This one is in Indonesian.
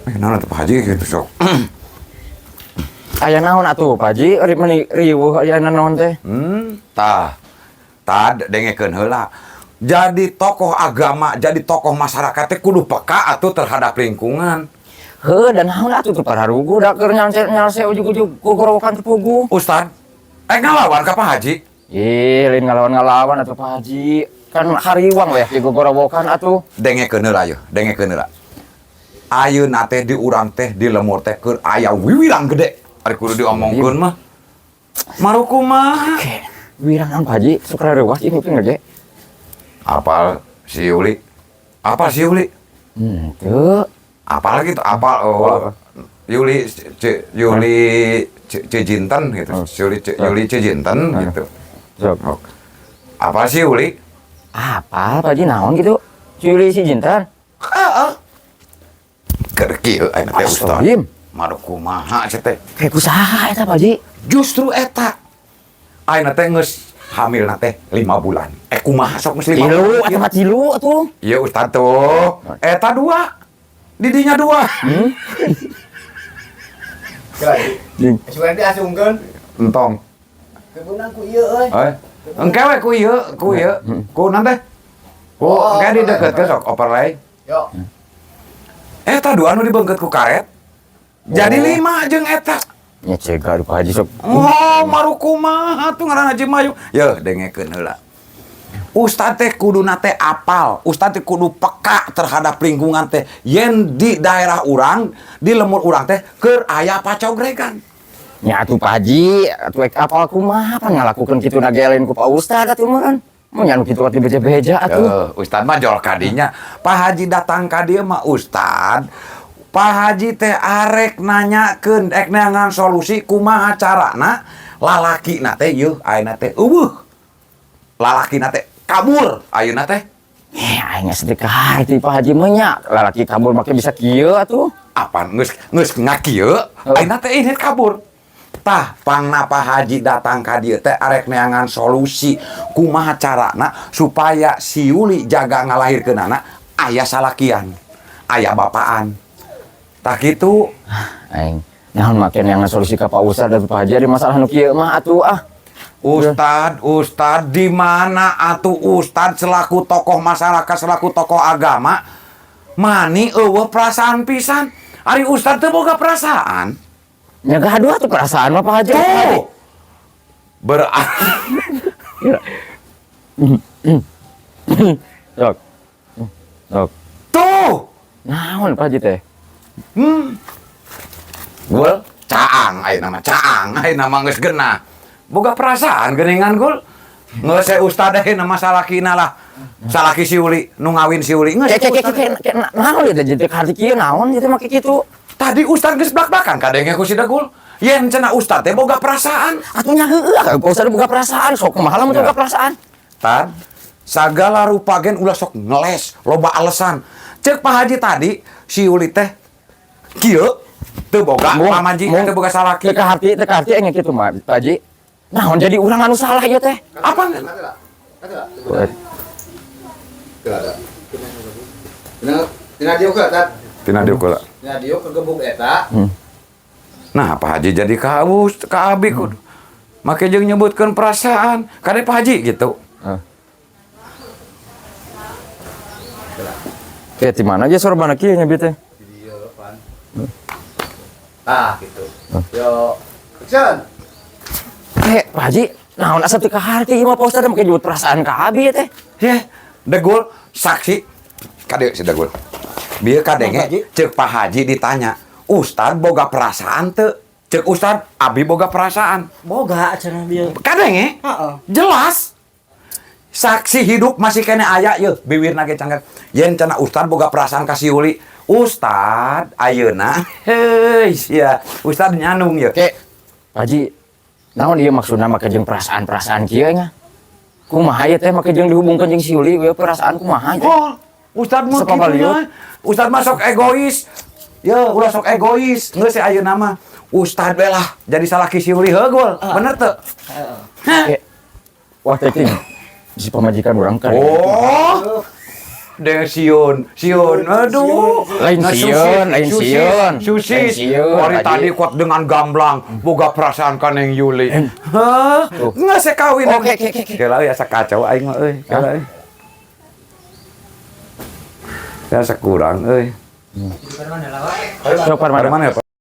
Naon atuh Pak Haji gitu sok. Aya naon atuh Pak Haji? Ari meni riweuh aya naon teh? Tah dengekeun heula. Jadi tokoh agama, jadi tokoh masyarakat teh kudu peka atuh terhadap lingkungan. Heuh, dan naon atuh teu pararugu da keur nyalse ujug-ujug gogorowokan teu pugu. Ustad, ngalawan ka Pak Haji? Ih, lain ngalawan atuh Pak Haji. Kan hariwang we di gogorowokan atuh. Dengekeun heula yeuh, dengekeun heula. Ayeuna teh di urang teh di lemur teh keur aya wiwirang gede. Ari kudu diomongkeun mah. Marukumaha? Oke. Wirang naon Pak Haji? Sukra reuwas ieu mungkin ge. Apal si Yuli? Apal si Yuli? Teu. Apalagi tuh apal Yuli Cijinten gitu. Yuli Cijinten gitu. Sok. Apa sih Yuli? Apa Pak Haji naon gitu? Cili si Jintan. Heeh. Keur kieu ayeuna teh Ustaz. Astagfirullah. Marukumaha cenah teh? Kayak usaha eta Pak Haji. Justru eta. Ayeuna teh geus hamilna teh 5 bulan. Kumaha sok geus 5 bulan? Tilu eta mah tilu atuh. Iya Ustaz tuh. Eta 2. Didinya 2. Jing. Sugan diasungkeun. Entong. Kebeunang ku ieu euy. Engke we ku ieu. Ku naon teh? Ku engke di deukeutkeun sok overlay. Yo. Eta 2 anu dibeungkeut ku karet. Jadi 5 jeung eta. Nya cega Pak Haji sok. Oh, marukumaha tuh ngaranna Haji Mayu. Yeuh, dengekeun heula. Ustad teh kuduna teh apal, ustad teh kudu peka terhadap lingkungan teh. Yen di daerah urang, di lemur urang teh keur aya pacogregan. Nya atuh Pak Haji, atuh apal kumaha pan ngalakukeun kitu nagelain ku Pak Ustad atuh meureun. Mun nya nu kitu atuh beja-beja atuh. Ustad mah jol kadinya. Pak Haji datang ka dieu mah Ustad. Pak Haji teh arek nanyakeun, nangan solusi kumaha carana lalakina teh yeuh ayeuna teh eueuh. Lalakina teh kabur ayeuna teh. Aing sedih ka hati Pak Haji mah nya lalaki kabur make bisa kieu atuh. Apaan geus ngakieu ayeuna teh ini kabur. Tah pangna Pak Haji datang ka dieu teh arek neangan solusi kumaha carana supaya si Yuli jaga ngalahirkeun anak aya salakian, aya bapaan. Tah kitu Aing naon make neangan solusi ka Pak Ustad dan Pak Haji di masalah nu kieu mah atuh ah. Ustad di mana atuh Ustad selaku tokoh masyarakat, selaku tokoh agama, mani eueuh perasaan pisan. Ari Ustad teu boga perasaan. Nya gaduh atuh perasaan mah Pak Haji. Tuh. Sok. Sok. Tuh. Naon Pak Haji teh? Gul caang ayeuna mah caang ayeuna mah geus geunah. Boga perasaan geuningan gul. Geus se Ustad ayeuna mah salakina lah. Salaki si Uli nu ngawin si Uli. Geus Naon ieu teh hati kieu naon ieu teh make kitu? Tadi Ustad geus blak-blakan kadenge ku si Dagul. Yen cenah Ustad teh boga perasaan. Atuh nya heueuh Pak Ustad boga perasaan, sok kumaha lamun boga perasaan. Tad sagala rupa gen ulah sok ngeles, loba alesan. Ceuk Pak Haji tadi si Uli teh kieu teu boga pamaji teu boga salaki. Teu ka hati nya kitu mah Pak Haji. Naon jadi urang anu salah ieu teh? Apa? Tina dieu ke tat. Tina dieu kula. Tina dieu kegebuk eta. Nah, Pak Haji jadi ka abi kudu. Make jeung nyebutkeun perasaan, kade Pak Haji gitu. Kayak di mana aja sorbana kieu nya teh? Di dieu pan. Gitu. Yo. Action. Pak Haji, naon asa teu ka hati ieu mah Pak Ustad make nyebut perasaan ka abi teh. Yeh, Dagul saksi. Kade si Dagul. Bieu kadenge ceuk Pak Haji ditanya, "Ustad boga perasaan teu?" Ceuk Ustad, "Abi boga perasaan." Boga cenah dia. Kadenge? Heeh. Jelas. Saksi hidup masih kene aya yeuh bibirna ge cangget. Yen cenah Ustad boga perasaan ka si Uli. Ustad ayeuna heuy sia. Ustad nyanung yeuh. Oke. Pak Haji, naon ieu maksudna make jeung perasaan-perasaan kieu nya? Kumaha ieu teh make jeung dihubungkeun jeung si Yuli we perasaan kumaha teh? Oh, Ustad mah Sepapa kitu liuk. nya. Ustad mah sok egois. Yeuh, ulah sok egois. Geus ayeuna mah Ustad we lah jadi salaki si Uli heugul. Bener teu? Wah teh ting. Si pamajikan urang kan. Oh. Deh siun, aduh. Lain Nah, sieun, lain sieun. Susi, Lain sieun, Wari Haji. tadi kuat dengan gamblang, boga perasaan kan yang Yuli. Hah? Nggak saya kawin. Oke. Kela ya sakacau aing mah euy, kela euy. Ya sakurang euy. Sok Mana Parman. mana ya, Pak?